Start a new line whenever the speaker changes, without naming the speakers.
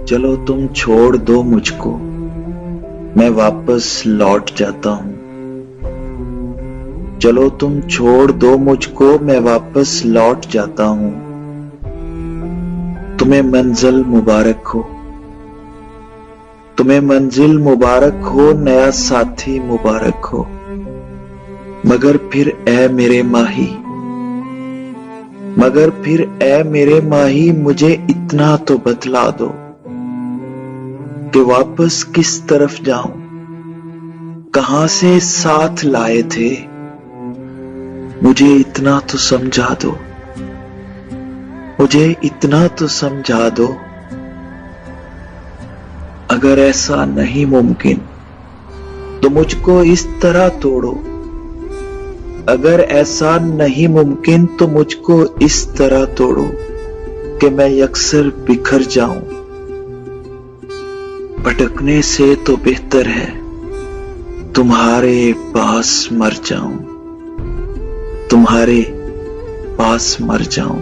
चलो तुम छोड़ दो मुझको, मैं वापस लौट जाता हूं। चलो तुम छोड़ दो मुझको, मैं वापस लौट जाता हूं। तुम्हें मंजिल मुबारक हो, तुम्हें मंजिल मुबारक हो, नया साथी मुबारक हो। मगर फिर ऐ मेरे माही, मगर फिर ऐ मेरे माही, मुझे इतना तो बतला दो कि वापस किस तरफ जाऊं, कहां से साथ लाए थे। मुझे इतना तो समझा दो, मुझे इतना तो समझा दो। अगर ऐसा नहीं मुमकिन तो मुझको इस तरह तोड़ो। अगर ऐसा नहीं मुमकिन तो मुझको इस तरह तोड़ो कि मैं यकसर बिखर जाऊं। भटकने से तो बेहतर है तुम्हारे पास मर जाऊं, तुम्हारे पास मर जाऊं।